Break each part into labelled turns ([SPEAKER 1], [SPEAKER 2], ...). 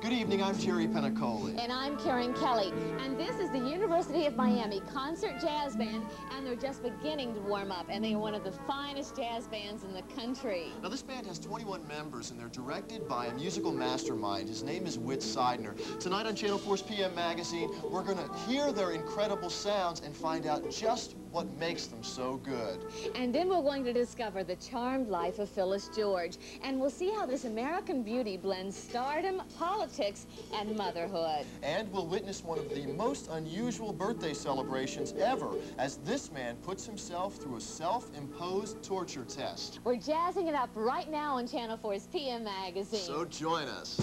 [SPEAKER 1] Good evening, I'm Jerry Penacoli.
[SPEAKER 2] And I'm Karen Kelly. And this is the University of Miami Concert Jazz Band, and they're just beginning to warm up, and they are one of the finest jazz bands in the country.
[SPEAKER 1] Now, this band has 21 members, and they're directed by a musical mastermind. His name is Whit Seidner. Tonight on Channel 4's PM Magazine, we're going to hear their incredible sounds and find out just what makes them so good.
[SPEAKER 2] And then we're going to discover the charmed life of Phyllis George, and we'll see how this American beauty blends stardom, politics, and motherhood.
[SPEAKER 1] And we'll witness one of the most unusual birthday celebrations ever, as this man puts himself through a self-imposed torture test.
[SPEAKER 2] We're jazzing it up right now on Channel 4's PM Magazine.
[SPEAKER 1] So join us.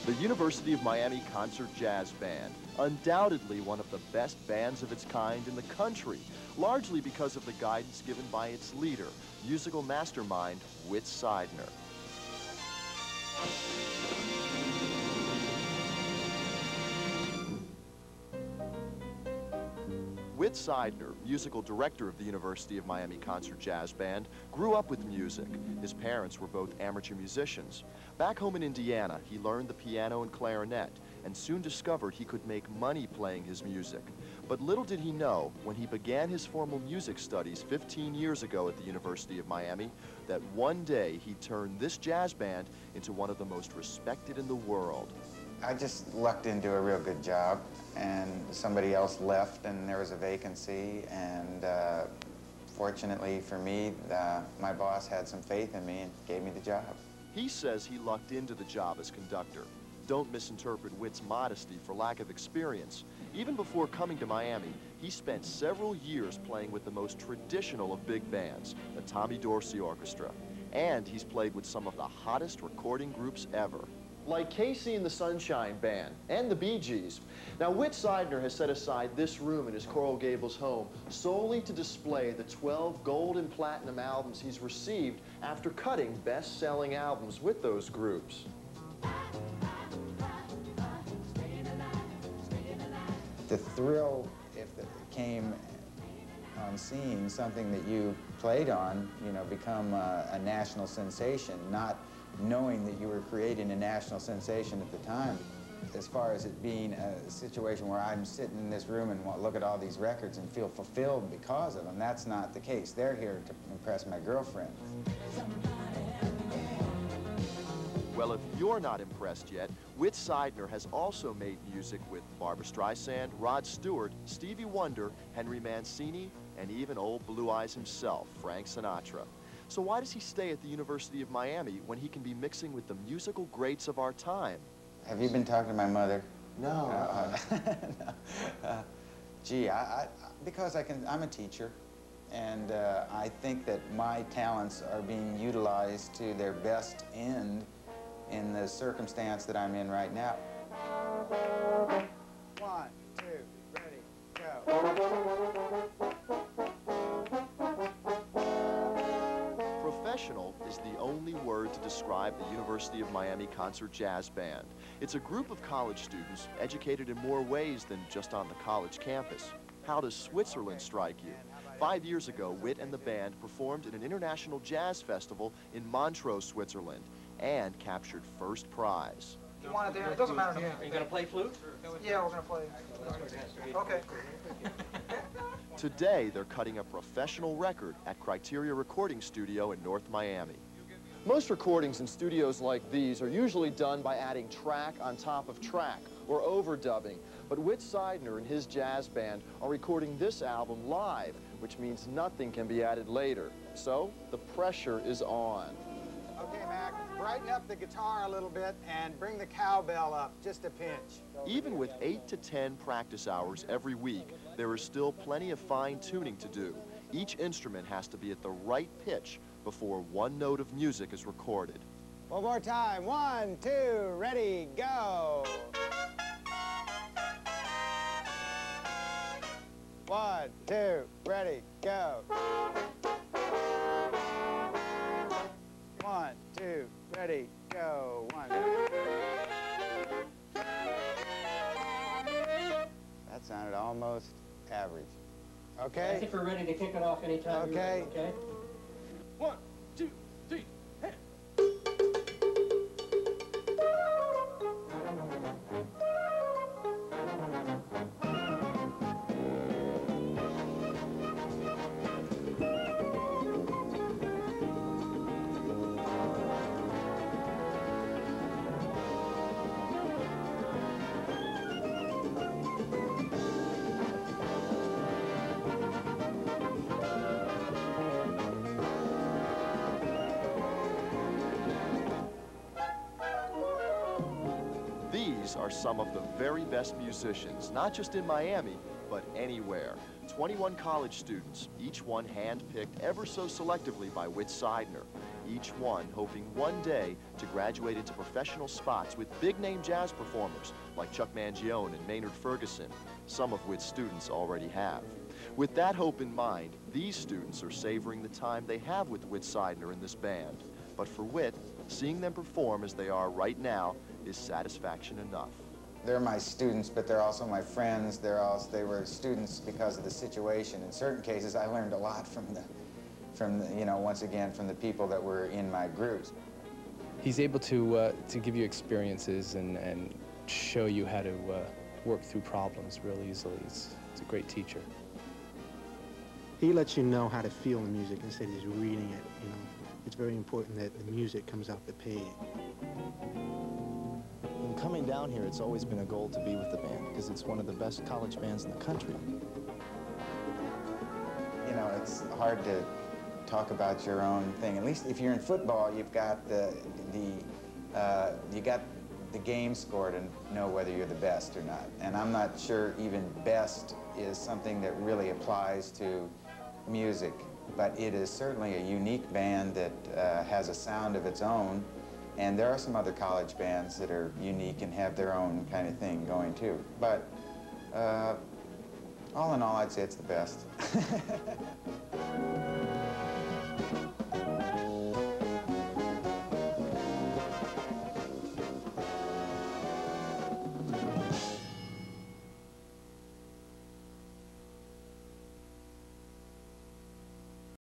[SPEAKER 1] The University of Miami Concert Jazz Band, undoubtedly one of the best bands of its kind in the country, largely because of the guidance given by its leader, musical mastermind Whit Seidner. Whit Seidner, musical director of the University of Miami Concert Jazz Band, grew up with music. His parents were both amateur musicians. Back home in Indiana, he learned the piano and clarinet, and soon discovered he could make money playing his music. But little did he know, when he began his formal music studies 15 years ago at the University of Miami, that one day he'd turn this jazz band into one of the most respected in the world.
[SPEAKER 3] I just lucked into a real good job, and somebody else left, and there was a vacancy, and fortunately for me, my boss had some faith in me and gave me the job.
[SPEAKER 1] He says he lucked into the job as conductor. Don't misinterpret Whit's modesty for lack of experience. Even before coming to Miami, he spent several years playing with the most traditional of big bands, the Tommy Dorsey Orchestra. And he's played with some of the hottest recording groups ever, like Casey and the Sunshine Band and the Bee Gees. Now, Whit Seidner has set aside this room in his Coral Gables home solely to display the 12 gold and platinum albums he's received after cutting best-selling albums with those groups.
[SPEAKER 3] The thrill, if it came on seeing something that you played on, become a national sensation, not knowing that you were creating a national sensation at the time. As far as it being a situation where I'm sitting in this room and look at all these records and feel fulfilled because of them, that's not the case. They're here to impress my girlfriend.
[SPEAKER 1] Well, if you're not impressed yet, Whit Seidner has also made music with Barbra Streisand, Rod Stewart, Stevie Wonder, Henry Mancini, and even old Blue Eyes himself, Frank Sinatra. So why does he stay at the University of Miami when he can be mixing with the musical greats of our time?
[SPEAKER 3] Have you been talking to my mother?
[SPEAKER 1] No.
[SPEAKER 3] No. Gee, because I'm a teacher, and I think that my talents are being utilized to their best end in the circumstance that I'm in right now. 1, 2, ready, go.
[SPEAKER 1] Professional is the only word to describe the University of Miami Concert Jazz Band. It's a group of college students educated in more ways than just on the college campus. How does Switzerland strike you? 5 years ago, Whit and the band performed at an international jazz festival in Montreux, Switzerland, and captured first prize.
[SPEAKER 4] You want it there? It doesn't matter to me.
[SPEAKER 5] Are you going to play flute?
[SPEAKER 4] Yeah, we're going to play. Okay.
[SPEAKER 1] Today, they're cutting a professional record at Criteria Recording Studio in North Miami. Most recordings in studios like these are usually done by adding track on top of track or overdubbing, but Whit Seidner and his jazz band are recording this album live, which means nothing can be added later. So, the pressure is on.
[SPEAKER 4] Okay, Mac, brighten up the guitar a little bit and bring the cowbell up, just a pinch.
[SPEAKER 1] Even with 8 to 10 practice hours every week, there is still plenty of fine-tuning to do. Each instrument has to be at the right pitch before one note of music is recorded.
[SPEAKER 4] One more time. 1, 2, ready, go. 1, 2, ready, go. 1, 2, ready, go. 1. That sounded almost average. Okay?
[SPEAKER 5] I think we're ready to kick it off anytime.
[SPEAKER 4] Okay.
[SPEAKER 5] Okay?
[SPEAKER 6] 1, 2, 3, hit.
[SPEAKER 1] These are some of the very best musicians, not just in Miami, but anywhere. 21 college students, each one hand-picked ever so selectively by Whit Seidner. Each one hoping one day to graduate into professional spots with big-name jazz performers like Chuck Mangione and Maynard Ferguson. Some of Whit's students already have. With that hope in mind, these students are savoring the time they have with Whit Seidner in this band. But for Whit, seeing them perform as they are right now is satisfaction enough.
[SPEAKER 3] They're my students, but they're also my friends. They were students because of the situation. In certain cases, I learned a lot from you know, once again, from the people that were in my groups.
[SPEAKER 7] He's able to give you experiences and show you how to work through problems real easily. It's a great teacher.
[SPEAKER 8] He lets you know how to feel the music instead of just reading it, you know. It's very important that the music comes off the page.
[SPEAKER 9] When coming down here, it's always been a goal to be with the band because it's one of the best college bands in the country.
[SPEAKER 3] You know, it's hard to talk about your own thing. At least if you're in football, you've got you got the game score to know whether you're the best or not. And I'm not sure even best is something that really applies to music. But it is certainly a unique band that has a sound of its own. And there are some other college bands that are unique and have their own kind of thing going too. But all in all, I'd say it's the best.